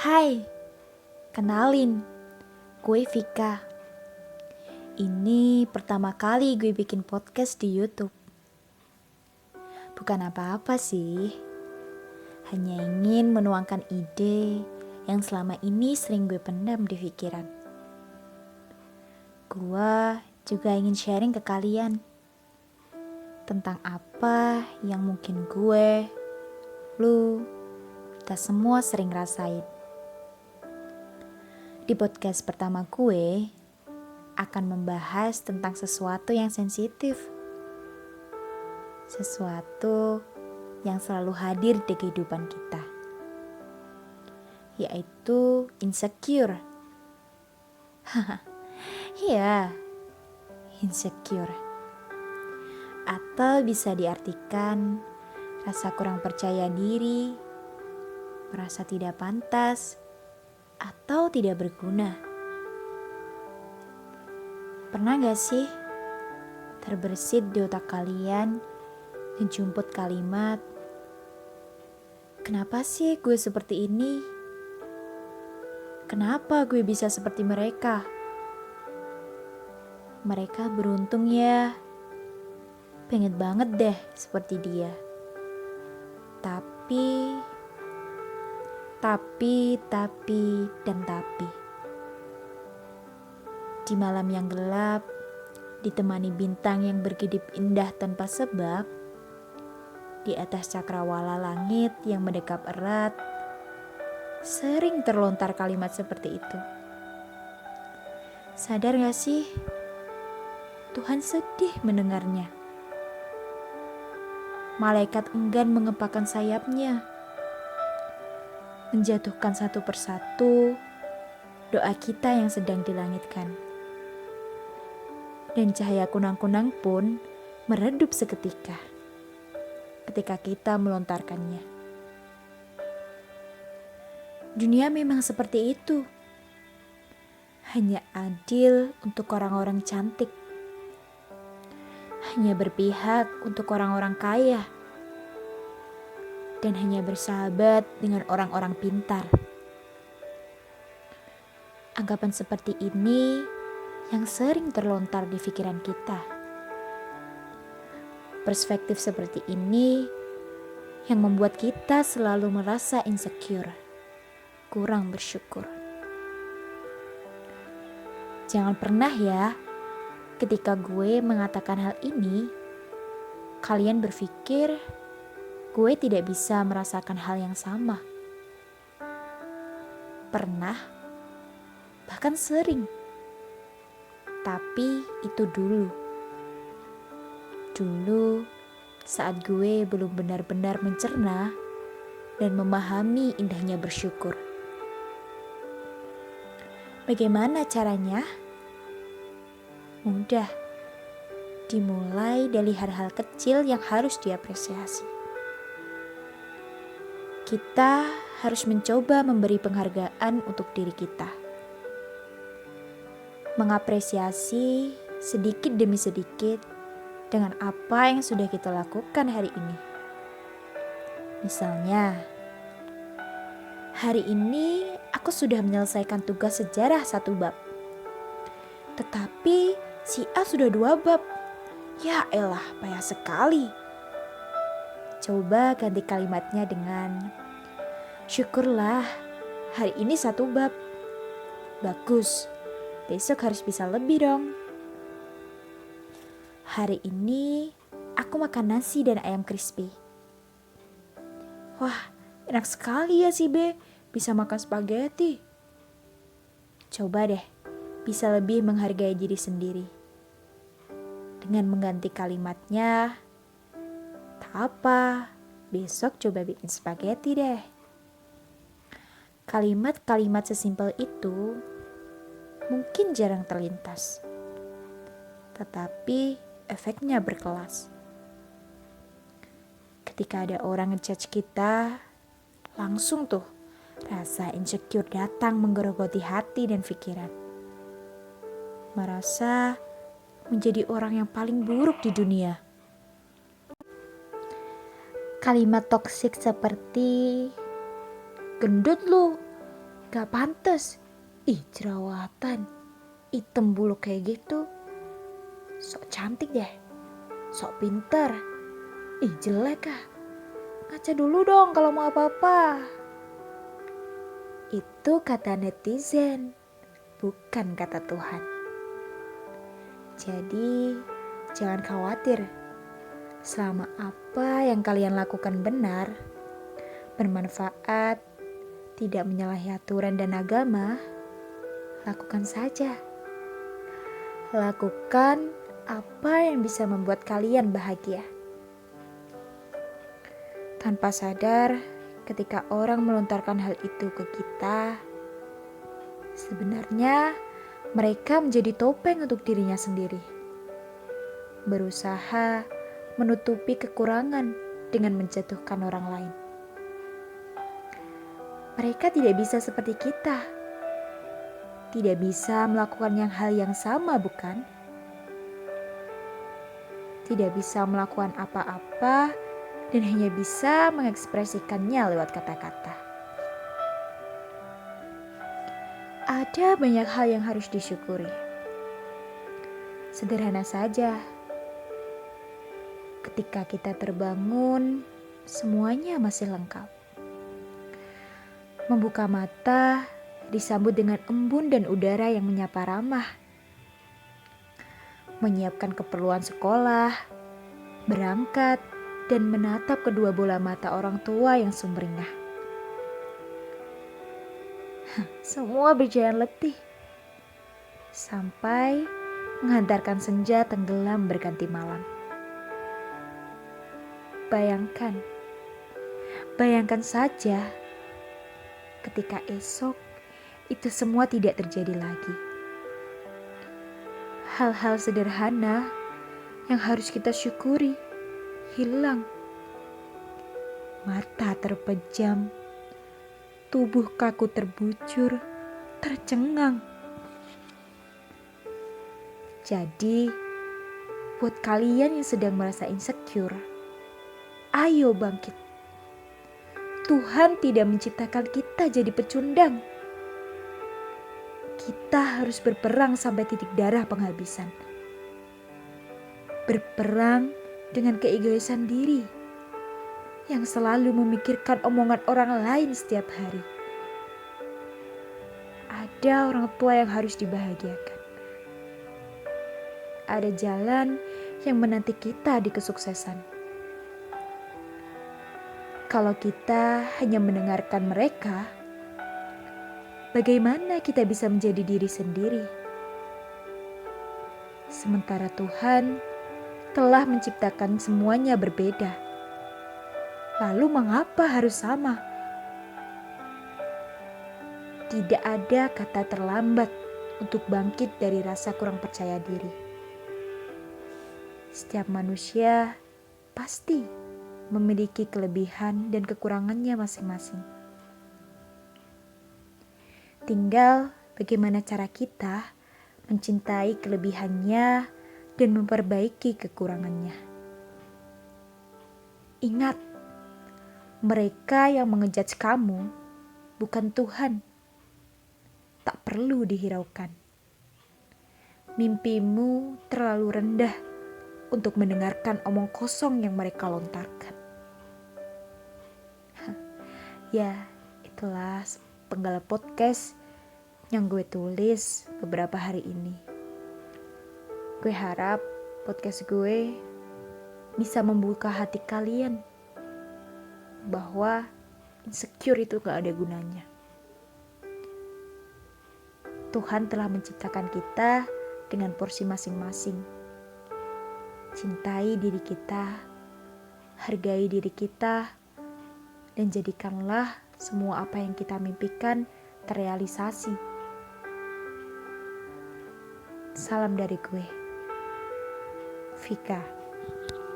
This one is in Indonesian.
Hai, kenalin, gue Vika. Ini pertama kali gue bikin podcast di YouTube. Bukan apa-apa sih, hanya ingin menuangkan ide yang selama ini sering gue pendam di pikiran. Gue juga ingin sharing ke kalian tentang apa yang mungkin gue, lu, kita semua sering rasain. Di podcast pertama gue akan membahas tentang sesuatu yang sensitif. Sesuatu yang selalu hadir di kehidupan kita. Yaitu insecure. Iya, insecure. Atau bisa diartikan rasa kurang percaya diri, merasa tidak pantas, atau tidak berguna. Pernah gak sih terbersit di otak kalian menjemput kalimat, kenapa sih gue seperti ini? Kenapa gue bisa seperti mereka? Mereka beruntung ya. Pengen banget deh seperti dia. Tapi, dan tapi. Di malam yang gelap, ditemani bintang yang berkedip indah tanpa sebab, di atas cakrawala langit yang mendekap erat, sering terlontar kalimat seperti itu. Sadar gak sih? Tuhan sedih mendengarnya. Malaikat enggan mengepakkan sayapnya, menjatuhkan satu persatu doa kita yang sedang dilangitkan. Dan cahaya kunang-kunang pun meredup seketika ketika kita melontarkannya. Dunia memang seperti itu. Hanya adil untuk orang-orang cantik. Hanya berpihak untuk orang-orang kaya. Dan hanya bersahabat dengan orang-orang pintar. Anggapan seperti ini yang sering terlontar di pikiran kita. Perspektif seperti ini yang membuat kita selalu merasa insecure, kurang bersyukur. Jangan pernah ya, ketika gue mengatakan hal ini, kalian berpikir gue tidak bisa merasakan hal yang sama. Pernah, bahkan sering. Tapi itu dulu. Dulu saat gue belum benar-benar mencerna dan memahami indahnya bersyukur. Bagaimana caranya? Mudah. Dimulai dari hal-hal kecil yang harus diapresiasi. Kita harus mencoba memberi penghargaan untuk diri kita. Mengapresiasi sedikit demi sedikit dengan apa yang sudah kita lakukan hari ini. Misalnya, hari ini aku sudah menyelesaikan tugas sejarah 1 bab. Tetapi si A sudah 2 bab. Ya elah, payah sekali. Coba ganti kalimatnya dengan, syukurlah hari ini 1 bab. Bagus. Besok harus bisa lebih dong. Hari ini aku makan nasi dan ayam crispy. Wah, enak sekali ya si B, bisa makan spaghetti. Coba deh, bisa lebih menghargai diri sendiri. Dengan mengganti kalimatnya, tak apa, besok coba bikin spaghetti deh. Kalimat-kalimat sesimpel itu mungkin jarang terlintas, tetapi efeknya berkelas. Ketika ada orang ngejudge kita, langsung tuh rasa insecure datang menggerogoti hati dan pikiran. Merasa menjadi orang yang paling buruk di dunia. Kalimat toksik seperti, gendut lu, Gak pantas. Ih, jerawatan, hitam bulu kayak gitu. Sok cantik deh, sok pinter. Ih, jelek ah. Ngaca dulu dong kalau mau apa-apa. Itu kata netizen, bukan kata Tuhan. Jadi, jangan khawatir. Selama apa yang kalian lakukan benar, bermanfaat, tidak menyalahi aturan dan agama, lakukan saja. Lakukan apa yang bisa membuat kalian bahagia. Tanpa sadar, ketika orang melontarkan hal itu ke kita, sebenarnya mereka menjadi topeng untuk dirinya sendiri. Berusaha menutupi kekurangan dengan menjatuhkan orang lain. Mereka tidak bisa seperti kita. Tidak bisa melakukan hal yang sama, bukan? Tidak bisa melakukan apa-apa dan hanya bisa mengekspresikannya lewat kata-kata. Ada banyak hal yang harus disyukuri. Sederhana saja. Ketika kita terbangun, semuanya masih lengkap. Membuka mata, disambut dengan embun dan udara yang menyapa ramah. Menyiapkan keperluan sekolah, berangkat, dan menatap kedua bola mata orang tua yang sumringah. Semua berjalan letih. Sampai menghantarkan senja tenggelam berganti malam. Bayangkan saja ketika esok itu semua tidak terjadi lagi. Hal-hal sederhana yang harus kita syukuri hilang. Mata terpejam, tubuh kaku terbujur, tercengang. Jadi, buat kalian yang sedang merasa insecure, ayo bangkit. Tuhan tidak menciptakan kita jadi pecundang. Kita harus berperang sampai titik darah penghabisan. Berperang dengan keegoisan diri yang selalu memikirkan omongan orang lain setiap hari. Ada orang tua yang harus dibahagiakan. Ada jalan yang menanti kita di kesuksesan. Kalau kita hanya mendengarkan mereka, bagaimana kita bisa menjadi diri sendiri? Sementara Tuhan telah menciptakan semuanya berbeda. Lalu mengapa harus sama? Tidak ada kata terlambat untuk bangkit dari rasa kurang percaya diri. Setiap manusia pasti memiliki kelebihan dan kekurangannya masing-masing. Tinggal bagaimana cara kita mencintai kelebihannya dan memperbaiki kekurangannya. Ingat, mereka yang mengejudge kamu bukan Tuhan. Tak perlu dihiraukan. Mimpimu terlalu rendah untuk mendengarkan omong kosong yang mereka lontarkan. Ya, itulah penggal podcast yang gue tulis beberapa hari ini. Gue harap podcast gue bisa membuka hati kalian bahwa insecure itu gak ada gunanya. Tuhan telah menciptakan kita dengan porsi masing-masing. Cintai diri kita, hargai diri kita, dan jadikanlah semua apa yang kita mimpikan terrealisasi. Salam dari gue, Vika.